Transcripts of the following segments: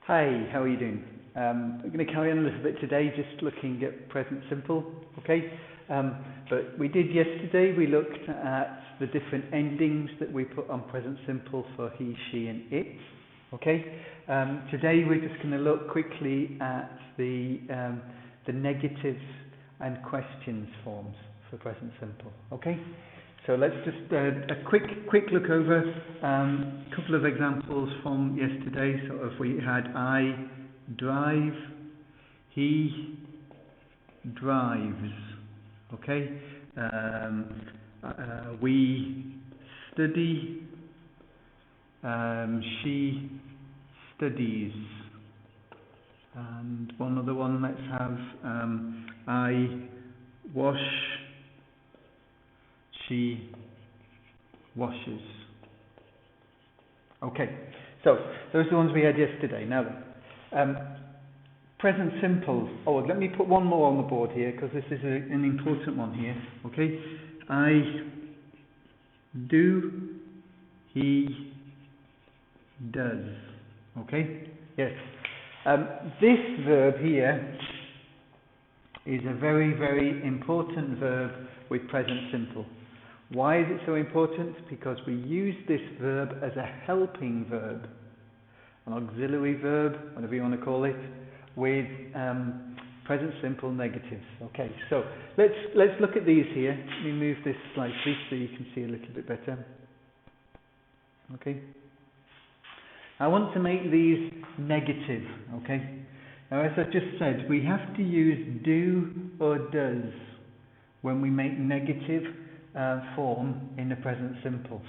Hi, how are you doing? I'm going to carry on a little bit today, just looking at present simple, okay? But we did yesterday, we looked at the different endings that we put on present simple for he, she and it, okay? Today we're just going to look quickly at the negatives and questions forms for present simple, okay? So let's just a quick look over a couple of examples from yesterday. Sort of we had I drive, he drives, okay. We study, she studies, and one other one. Let's have I wash, she washes. Okay, so those are the ones we had yesterday. Now then, present simple. Oh, let me put one more on the board here because this is an important one here. Okay, I do, he does. Okay, yes. This verb here is a very, very important verb with present simple. Why is it so important? Because we use this verb as a helping verb, an auxiliary verb, whatever you want to call it, with present simple negatives. Okay, so let's look at these here. Let me move this slightly so you can see a little bit better. Okay. I want to make these negative. Okay. Now, as I just said, we have to use do or does when we make negative form in the present simple.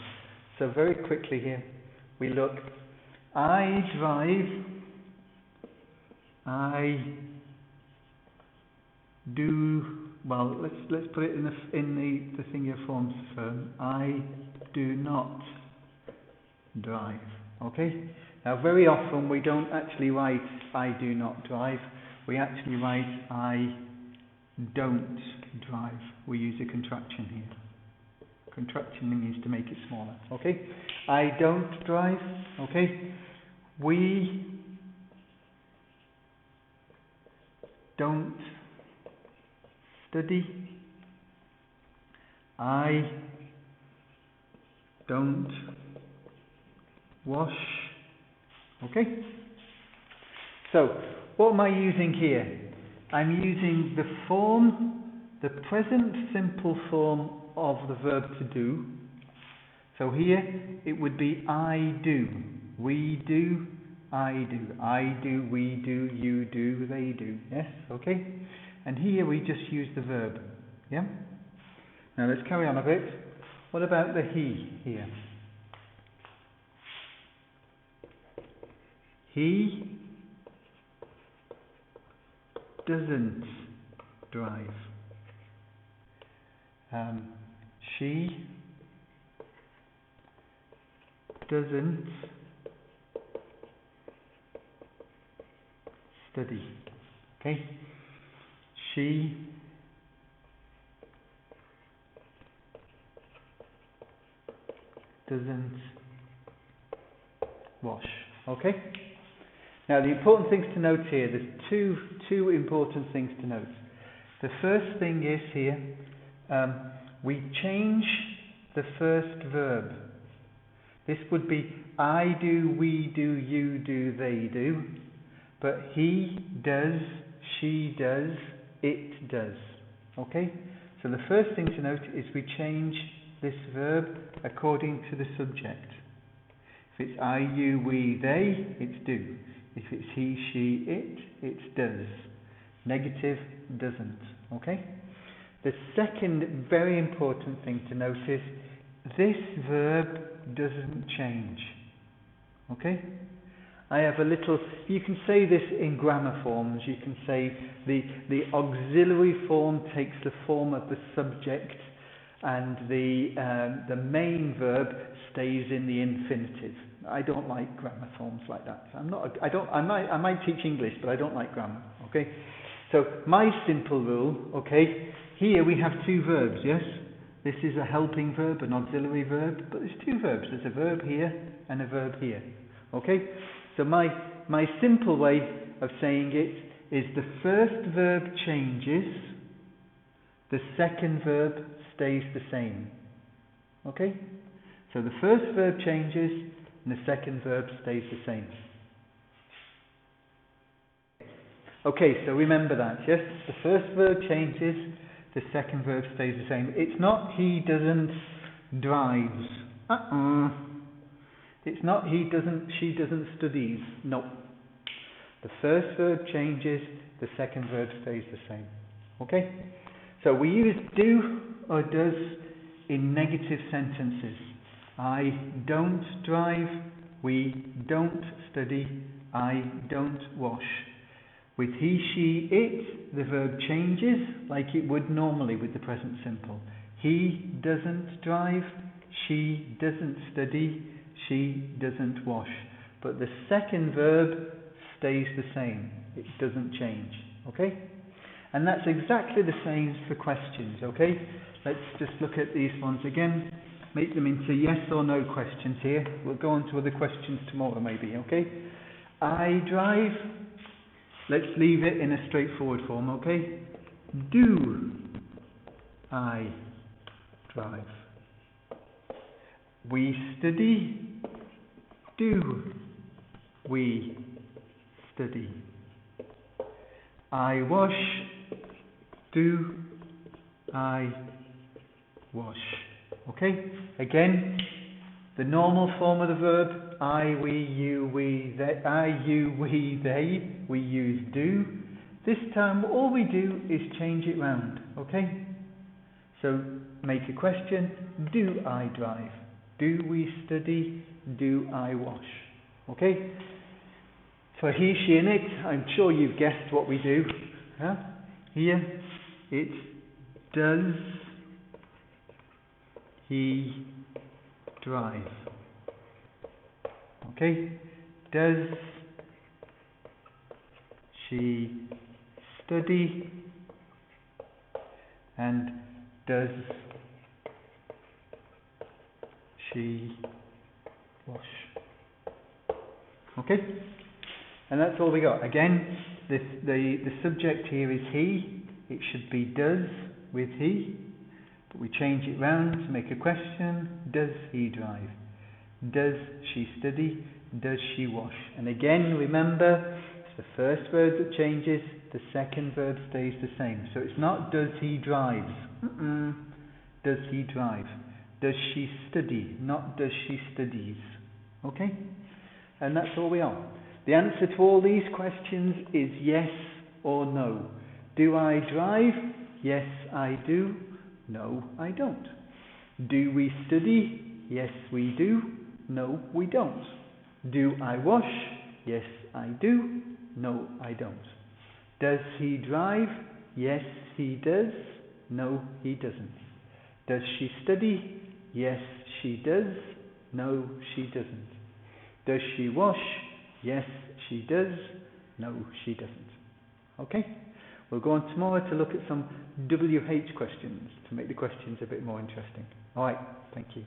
So very quickly here, we look. I drive. I do. Well, let's put it in the singular forms first. I do not drive. Okay. Now, very often we don't actually write I do not drive. We actually write I don't drive. We use a contraction here. Contraction means to make it smaller. Okay. I don't drive. Okay. We don't study. I don't wash. Okay. So, what am I using here? I'm using the form, the present simple form of the verb to do. So here it would be I do, we do, I do, we do, you do, they do. Yes, okay? And here we just use the verb. Yeah? Now let's carry on a bit. What about the he here? He doesn't drive. She doesn't study. Okay? She doesn't wash. Okay? Now the important things to note here, there's two important things to note. The first thing is here, we change the first verb. This would be I do, we do, you do, they do. But he does, she does, it does. Okay? So the first thing to note is we change this verb according to the subject. If it's I, you, we, they, it's do. If it's he, she, it's does. Negative doesn't. Okay? The second very important thing to note is this verb doesn't change. Okay? I have a little, you can say this in grammar forms. You can say the auxiliary form takes the form of the subject and the main verb stays in the infinitive. I don't like grammar forms like that. I might teach English, but I don't like grammar. Okay? So my simple rule, okay, here we have two verbs, yes? This is a helping verb, an auxiliary verb, but there's two verbs. There's a verb here and a verb here. Okay? So my my simple way of saying it is the first verb changes, the second verb stays the same. Okay? So the first verb changes and the second verb stays the same. Okay, so remember that, yes? The first verb changes, the second verb stays the same. It's not he doesn't drives. It's not he doesn't, she doesn't studies. No. The first verb changes, the second verb stays the same. Okay? So we use do or does in negative sentences. I don't drive, we don't study, I don't wash. With he, she, it, the verb changes like it would normally with the present simple. He doesn't drive, she doesn't study, she doesn't wash. But the second verb stays the same. It doesn't change. Okay? And that's exactly the same for questions. Okay? Let's just look at these ones again. Make them into yes or no questions here. We'll go on to other questions tomorrow maybe. Okay? I drive. Let's leave it in a straightforward form. Okay? Do I drive? We study. Do we study? I wash. Do I wash? Okay? Again, the normal form of the verb, I, we, you, we, they, I, you, we, they, we use do. This time all we do is change it round. Okay? So make a question, do I drive? Do we study? Do I wash? Okay? For he, she and it, I'm sure you've guessed what we do. Huh? Here, it's does he drive? Okay? Does she study? And does she wash? Okay? And that's all we got. Again, the subject here is he. It should be does with he. But we change it round to make a question. Does he drive? Does she study? Does she wash? And again, remember, it's the first verb that changes. The second verb stays the same. So it's not does he drives. Does he drive? Does she study? Not does she studies. Okay? And that's all we are. The answer to all these questions is yes or no. Do I drive? Yes, I do. No, I don't. Do we study? Yes, we do. No, we don't. Do I wash? Yes, I do. No, I don't. Does he drive? Yes, he does. No, he doesn't. Does she study? Yes, she does. No, she doesn't. Does she wash? Yes, she does. No, she doesn't. Okay? We'll go on tomorrow to look at some WH questions to make the questions a bit more interesting. Alright, thank you.